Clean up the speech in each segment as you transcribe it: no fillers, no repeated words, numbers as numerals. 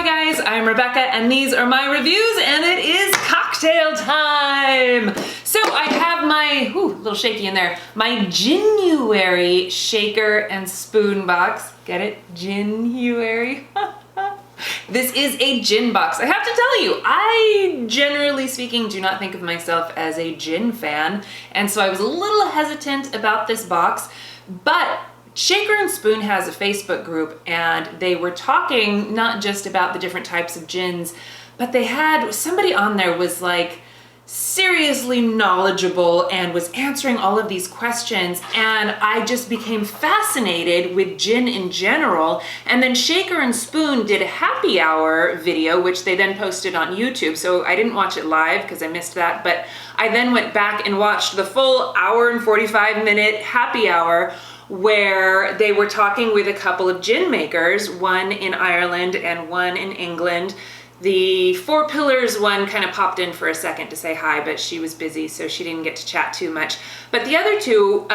Hi guys, I'm Rebecca and these are my reviews and it is cocktail time. So I have my, little shaky in there, my Ginuary shaker and spoon box. Get it? Ginuary. This is a gin box. I have to tell you, I generally speaking do not think of myself as a gin fan, and so I was a little hesitant about this box, but Shaker and Spoon has a Facebook group and they were talking not just about the different types of gins, but they had somebody on there was like seriously knowledgeable and was answering all of these questions, and I just became fascinated with gin in general. And then Shaker and Spoon did a happy hour video, which they then posted on YouTube. So I didn't watch it live because I missed that, but I then went back and watched the full hour and 45-minute happy hour where they were talking with a couple of gin makers, one in Ireland and one in England. The Four Pillars one kind of popped in for a second to say hi, but she was busy, so she didn't get to chat too much. But the other two,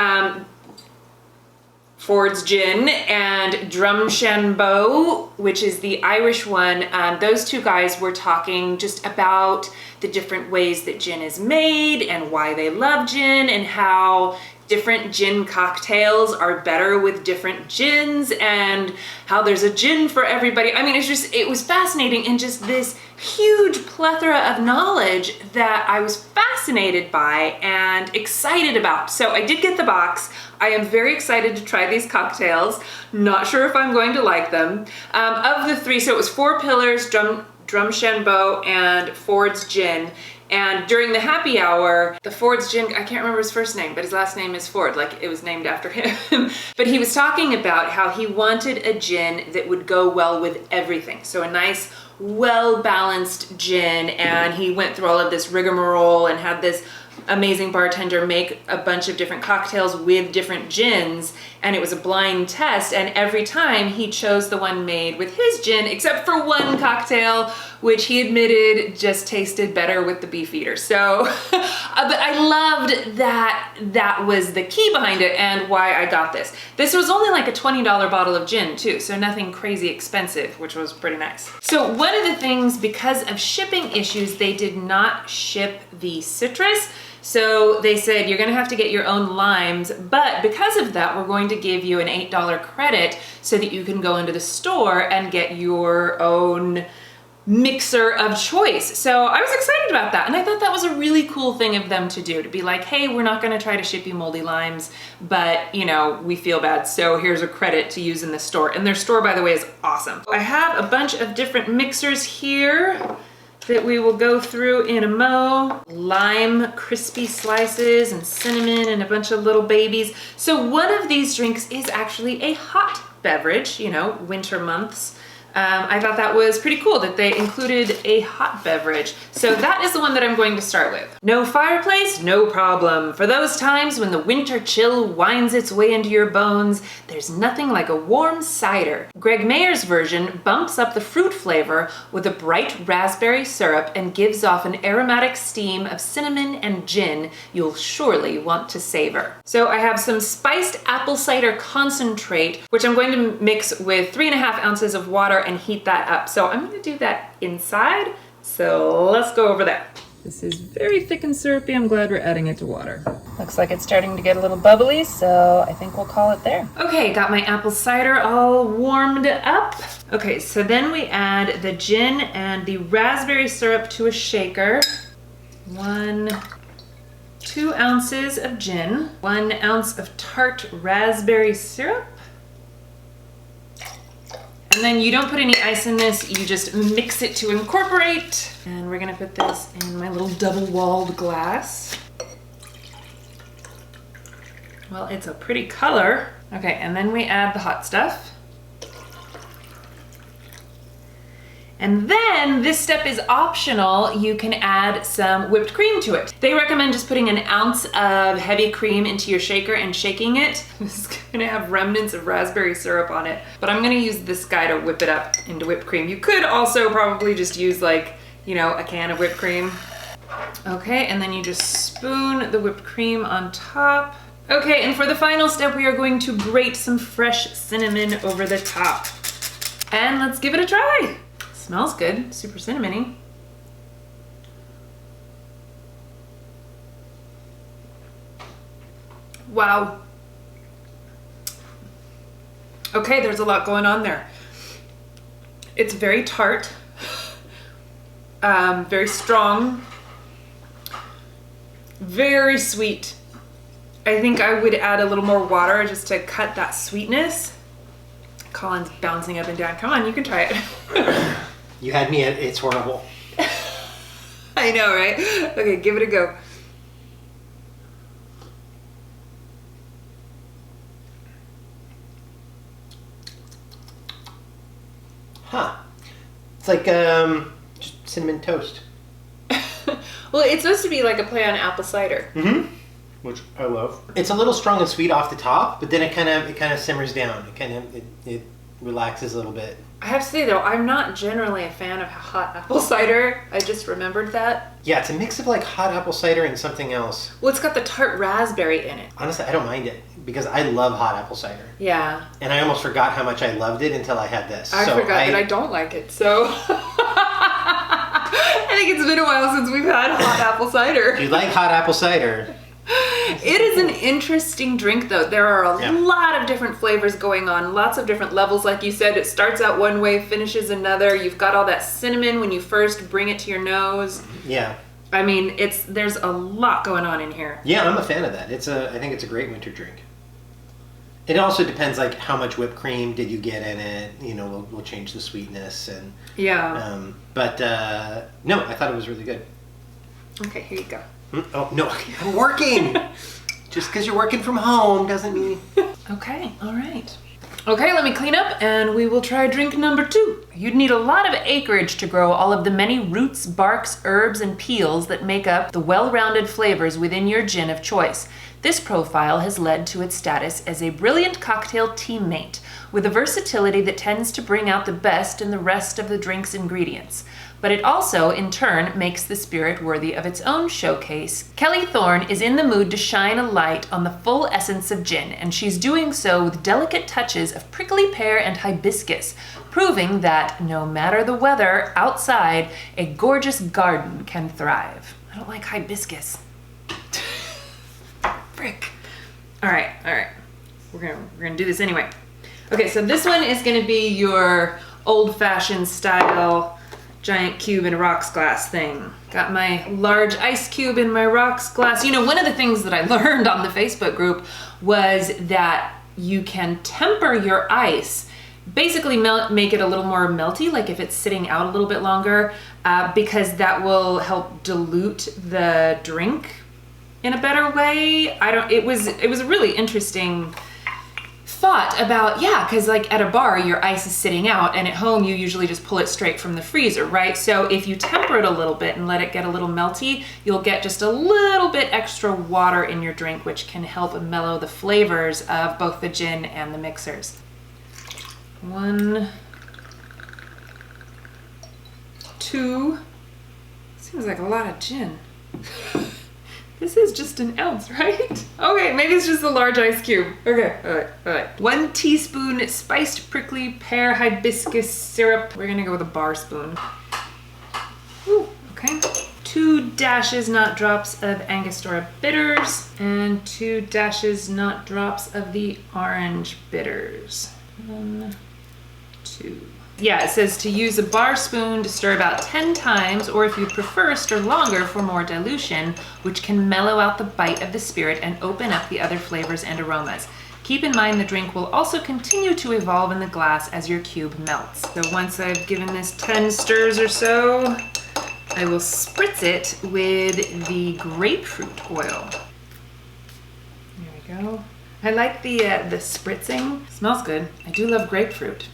Ford's Gin and Drumshanbo, which is the Irish one, those two guys were talking just about the different ways that gin is made and why they love gin and how different gin cocktails are better with different gins and how there's a gin for everybody. I mean, it was fascinating and just this huge plethora of knowledge that I was fascinated by and excited about. So I did get the box. I am very excited to try these cocktails. Not sure if I'm going to like them. Of the three, so it was Four Pillars, Drumshanbo, and Ford's Gin. And during the happy hour, the Ford's Gin, I can't remember his first name, but his last name is Ford, like it was named after him. But he was talking about how he wanted a gin that would go well with everything. So a nice, well-balanced gin, and he went through all of this rigmarole and had this amazing bartender make a bunch of different cocktails with different gins, and it was a blind test, and every time he chose the one made with his gin, except for one cocktail, which he admitted just tasted better with the Beefeater. So, but I loved that was the key behind it and why I got this. This was only like a $20 bottle of gin too, so nothing crazy expensive, which was pretty nice. So one of the things, because of shipping issues, they did not ship the citrus. So they said, you're gonna have to get your own limes, but because of that, we're going to give you an $8 credit so that you can go into the store and get your own mixer of choice. So I was excited about that, and I thought that was a really cool thing of them to do, to be like, hey, we're not gonna try to ship you moldy limes, but you know, we feel bad, so here's a credit to use in the store. And their store, by the way, is awesome. I have a bunch of different mixers here that we will go through in a mo. Lime crispy slices and cinnamon and a bunch of little babies. So one of these drinks is actually a hot beverage, you know, winter months. I thought that was pretty cool that they included a hot beverage. So that is the one that I'm going to start with. No fireplace? No problem. For those times when the winter chill winds its way into your bones, there's nothing like a warm cider. Greg Mayer's version bumps up the fruit flavor with a bright raspberry syrup and gives off an aromatic steam of cinnamon and gin you'll surely want to savor. So I have some spiced apple cider concentrate, which I'm going to mix with 3.5 ounces of water and heat that up. So I'm gonna do that inside. So let's go over that. This is very thick and syrupy. I'm glad we're adding it to water. Looks like it's starting to get a little bubbly, so I think we'll call it there. Okay, got my apple cider all warmed up. Okay, so then we add the gin and the raspberry syrup to a shaker. 2 ounces of gin, 1 ounce of tart raspberry syrup. And then you don't put any ice in this, you just mix it to incorporate. And we're gonna put this in my little double-walled glass. Well, it's a pretty color. Okay, and then we add the hot stuff. And then this step is optional. You can add some whipped cream to it. They recommend just putting 1 ounce of heavy cream into your shaker and shaking it. This is gonna have remnants of raspberry syrup on it, but I'm gonna use this guy to whip it up into whipped cream. You could also probably just use like, you know, a can of whipped cream. Okay, and then you just spoon the whipped cream on top. Okay, and for the final step, we are going to grate some fresh cinnamon over the top. And let's give it a try. Smells good, super cinnamony. Wow. Okay, there's a lot going on there. It's very tart, very strong, very sweet. I think I would add a little more water just to cut that sweetness. Colin's bouncing up and down. Come on, you can try it. You had me at it's horrible. I know, right? Okay, give it a go. Huh. It's like just cinnamon toast. Well, it's supposed to be like a play on apple cider. Mm-hmm. Which I love. It's a little strong and sweet off the top, but then it kind of simmers down. It relaxes a little bit. I have to say though, I'm not generally a fan of hot apple cider. I just remembered that. Yeah, it's a mix of like hot apple cider and something else. Well, it's got the tart raspberry in it. Honestly, I don't mind it because I love hot apple cider. Yeah. And I almost forgot how much I loved it until I had this. I forgot that I don't like it, so I think it's been a while since we've had hot apple cider. If you like hot apple cider. It is an interesting drink though. There are a lot of different flavors going on, lots of different levels. Like you said, it starts out one way, finishes another. You've got all that cinnamon when you first bring it to your nose. Yeah. I mean, there's a lot going on in here. Yeah, I'm a fan of that. I think it's a great winter drink. It also depends like how much whipped cream did you get in it. You know, we'll change the sweetness and but no, I thought it was really good. Okay, here you go. Oh no, I'm working. Just because you're working from home doesn't mean. Okay, all right. Okay, let me clean up and we will try drink number 2. You'd need a lot of acreage to grow all of the many roots, barks, herbs, and peels that make up the well-rounded flavors within your gin of choice. This profile has led to its status as a brilliant cocktail teammate, with a versatility that tends to bring out the best in the rest of the drink's ingredients. But it also, in turn, makes the spirit worthy of its own showcase. Kelly Thorne is in the mood to shine a light on the full essence of gin, and she's doing so with delicate touches of prickly pear and hibiscus, proving that no matter the weather outside, a gorgeous garden can thrive. I don't like hibiscus. Frick. All right. We're gonna do this anyway. Okay, so this one is gonna be your old-fashioned style giant cube in a rocks glass thing. Got my large ice cube in my rocks glass. You know, one of the things that I learned on the Facebook group was that you can temper your ice, basically make it a little more melty, like if it's sitting out a little bit longer, because that will help dilute the drink in a better way. It was a really interesting thought about, because like at a bar your ice is sitting out, and at home you usually just pull it straight from the freezer, right? So if you temper it a little bit and let it get a little melty, you'll get just a little bit extra water in your drink, which can help mellow the flavors of both the gin and the mixers. 1, 2, seems like a lot of gin. This is just an ounce, right? Okay, maybe it's just a large ice cube. Okay, all right. 1 teaspoon spiced prickly pear hibiscus syrup. We're gonna go with a bar spoon. Ooh, okay. 2 dashes, not drops of Angostura bitters, and 2 dashes, not drops of the orange bitters. 1, 2. Yeah, it says to use a bar spoon to stir about 10 times, or if you prefer, stir longer for more dilution, which can mellow out the bite of the spirit and open up the other flavors and aromas. Keep in mind the drink will also continue to evolve in the glass as your cube melts. So once I've given this 10 stirs or so, I will spritz it with the grapefruit oil. There we go. I like the spritzing. It smells good. I do love grapefruit.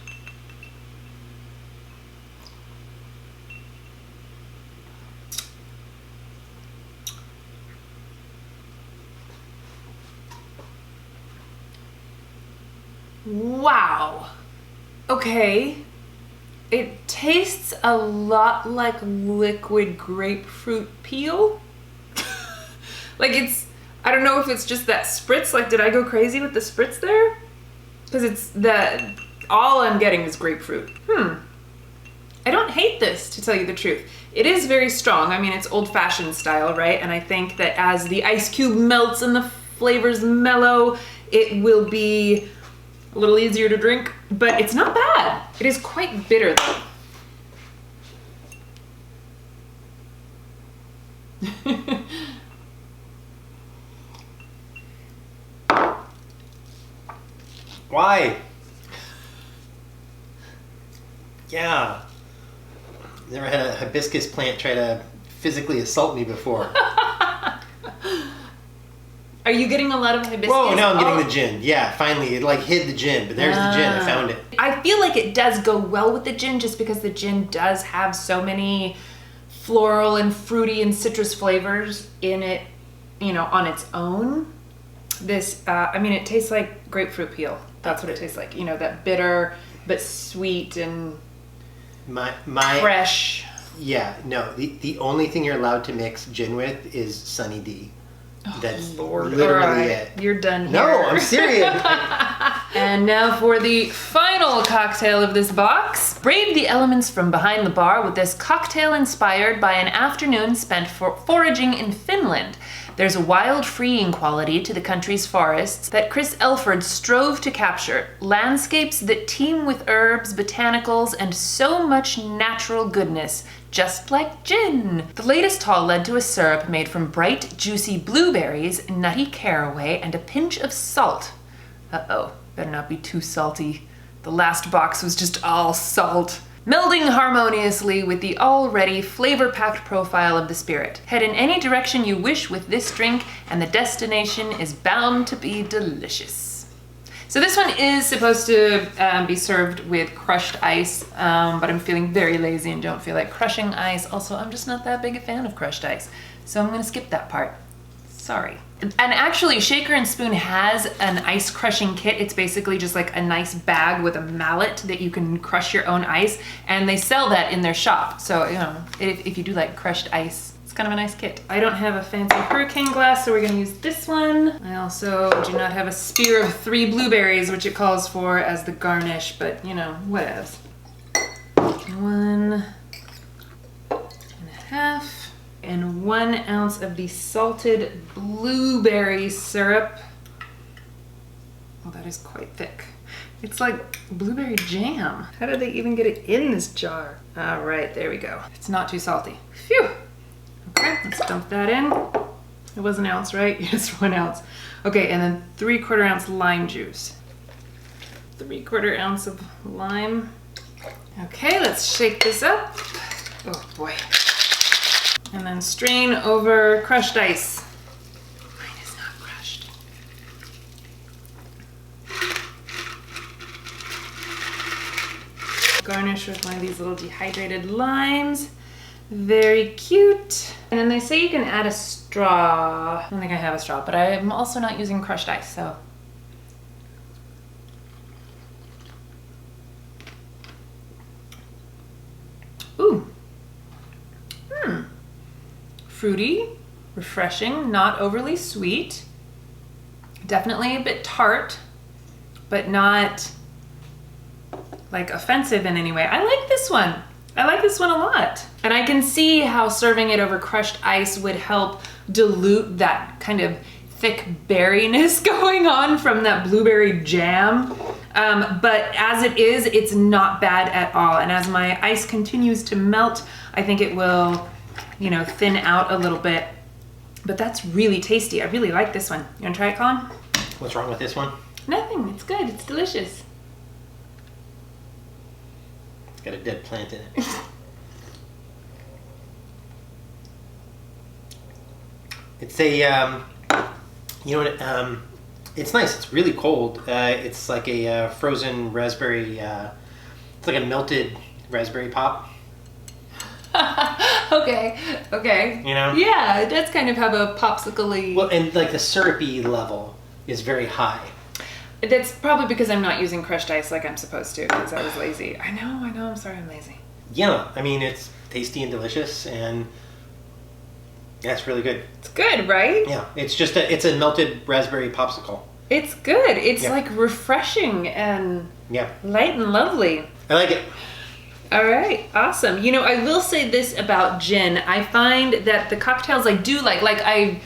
Wow. Okay. It tastes a lot like liquid grapefruit peel. Like I don't know if it's just that spritz, like did I go crazy with the spritz there? Because all I'm getting is grapefruit. I don't hate this, to tell you the truth. It is very strong. I mean, it's old-fashioned style, right? And I think that as the ice cube melts and the flavors mellow, it will be a little easier to drink, but it's not bad. It is quite bitter, though. Why? Yeah. Never had a hibiscus plant try to physically assault me before. Are you getting a lot of hibiscus? Whoa, now I'm getting the gin. Yeah, finally, it like hid the gin, but there's the gin, I found it. I feel like it does go well with the gin just because the gin does have so many floral and fruity and citrus flavors in it, you know, on its own. This, I mean, it tastes like grapefruit peel. That's what it tastes like. You know, that bitter but sweet and my fresh. Yeah, no, the only thing you're allowed to mix gin with is Sunny D. That's literally it. You're done here. No, I'm serious. And now for the final cocktail of this box. Brave the elements from behind the bar with this cocktail inspired by an afternoon spent foraging in Finland. There's a wild, freeing quality to the country's forests that Chris Elford strove to capture. Landscapes that teem with herbs, botanicals, and so much natural goodness, just like gin. The latest haul led to a syrup made from bright, juicy blueberries, nutty caraway, and a pinch of salt. Uh-oh, better not be too salty. The last box was just all salt. Melding harmoniously with the already flavor-packed profile of the spirit. Head in any direction you wish with this drink, and the destination is bound to be delicious. So this one is supposed to be served with crushed ice, but I'm feeling very lazy and don't feel like crushing ice. Also, I'm just not that big a fan of crushed ice, so I'm gonna skip that part. Sorry. And actually, Shaker and Spoon has an ice crushing kit. It's basically just like a nice bag with a mallet that you can crush your own ice, and they sell that in their shop. So, you know, if you do like crushed ice, it's kind of a nice kit. I don't have a fancy hurricane glass, so we're gonna use this one. I also do not have a spear of 3 blueberries, which it calls for as the garnish, but you know, whatevs. 1.5. And 1 ounce of the salted blueberry syrup. Oh, that is quite thick. It's like blueberry jam. How did they even get it in this jar? All right, there we go. It's not too salty. Phew. Okay, let's dump that in. It was 1 ounce, right? Yes, 1 ounce. Okay, and then 3/4 ounce lime juice. 3/4 ounce of lime. Okay, let's shake this up. Oh boy. And then strain over crushed ice. Mine is not crushed. Garnish with one of these little dehydrated limes. Very cute. And then they say you can add a straw. I don't think I have a straw, but I'm also not using crushed ice, so. Ooh. Fruity, refreshing, not overly sweet. Definitely a bit tart, but not like offensive in any way. I like this one. I like this one a lot. And I can see how serving it over crushed ice would help dilute that kind of thick berryness going on from that blueberry jam. But as it is, it's not bad at all. And as my ice continues to melt, I think it will, you know, thin out a little bit. But that's really tasty. I really like this one. You wanna try it, Colin? What's wrong with this one? Nothing, it's good, it's delicious. It's got a dead plant in it. It's a, you know what, it's nice, it's really cold. It's like a frozen raspberry, it's like a melted raspberry pop. Okay. You know? Yeah, it does kind of have a popsicle-y... Well, and like the syrupy level is very high. That's probably because I'm not using crushed ice like I'm supposed to, because I was lazy. I know, I'm sorry I'm lazy. Yeah, I mean, it's tasty and delicious, and yeah, it's really good. It's good, right? Yeah, it's just it's a melted raspberry popsicle. It's good. It's like refreshing and light and lovely. I like it. All right, awesome. You know, I will say this about gin. I find that the cocktails I do like I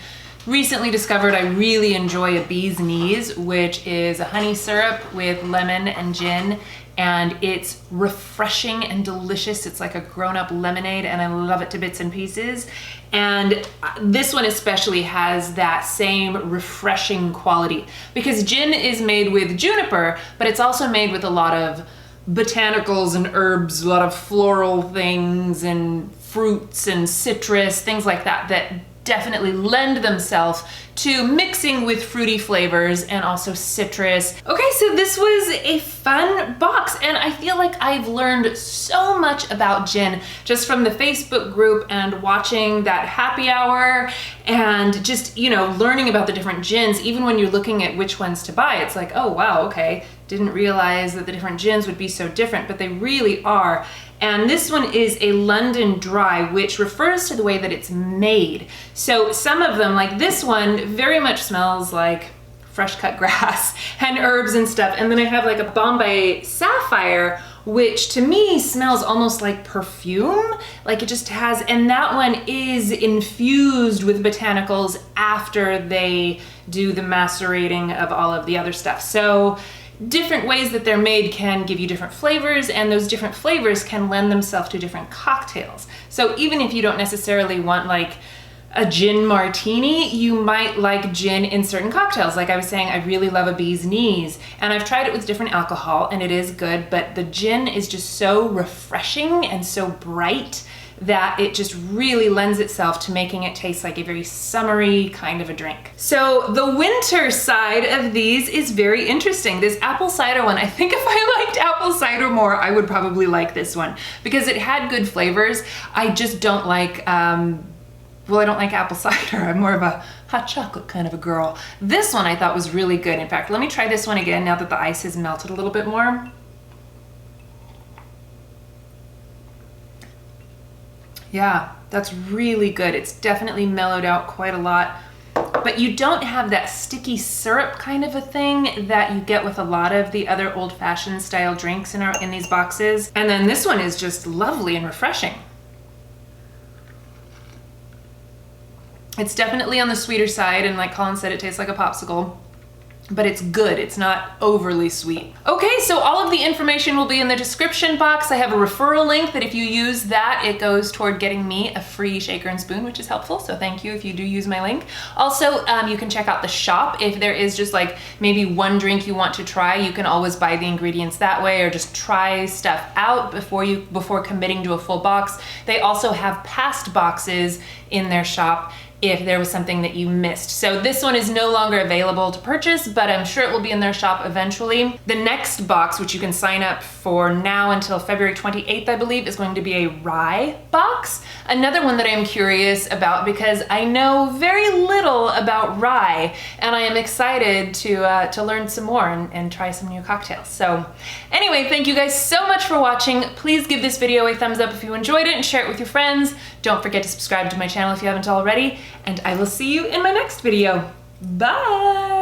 recently discovered I really enjoy a bee's knees, which is a honey syrup with lemon and gin, and it's refreshing and delicious. It's like a grown-up lemonade, and I love it to bits and pieces. And this one especially has that same refreshing quality because gin is made with juniper, but it's also made with a lot of botanicals and herbs, a lot of floral things and fruits and citrus, things like that, that definitely lend themselves to mixing with fruity flavors and also citrus. Okay, so this was a fun box, and I feel like I've learned so much about gin just from the Facebook group and watching that happy hour and just, you know, learning about the different gins. Even when you're looking at which ones to buy, it's like, oh wow, okay, didn't realize that the different gins would be so different, but they really are. And this one is a London Dry, which refers to the way that it's made. So some of them, like this one, very much smells like fresh cut grass and herbs and stuff. And then I have like a Bombay Sapphire, which to me smells almost like perfume. Like it just has, and that one is infused with botanicals after they do the macerating of all of the other stuff. So different ways that they're made can give you different flavors, and those different flavors can lend themselves to different cocktails. So even if you don't necessarily want like a gin martini, you might like gin in certain cocktails. Like I was saying, I really love a bee's knees, and I've tried it with different alcohol and it is good, but the gin is just so refreshing and so bright that it just really lends itself to making it taste like a very summery kind of a drink. So the winter side of these is very interesting. This apple cider one, I think if I liked apple cider more, I would probably like this one because it had good flavors. I just don't like, well, I don't like apple cider. I'm more of a hot chocolate kind of a girl. This one I thought was really good. In fact, let me try this one again now that the ice has melted a little bit more. Yeah, that's really good. It's definitely mellowed out quite a lot, but you don't have that sticky syrup kind of a thing that you get with a lot of the other old-fashioned style drinks in these boxes. And then this one is just lovely and refreshing. It's definitely on the sweeter side, and like Colin said, it tastes like a popsicle. But it's good. It's not overly sweet. Okay, so all of the information will be in the description box. I have a referral link that if you use that, it goes toward getting me a free shaker and spoon, which is helpful. So thank you if you do use my link. Also, you can check out the shop. If there is just like maybe one drink you want to try, you can always buy the ingredients that way or just try stuff out before committing to a full box. They also have past boxes in their shop if there was something that you missed. So this one is no longer available to purchase, but I'm sure it will be in their shop eventually. The next box, which you can sign up for now until February 28th, I believe, is going to be a rye box. Another one that I'm curious about because I know very little about rye, and I am excited to learn some more and try some new cocktails. So anyway, thank you guys so much for watching. Please give this video a thumbs up if you enjoyed it and share it with your friends. Don't forget to subscribe to my channel if you haven't already, and I will see you in my next video. Bye!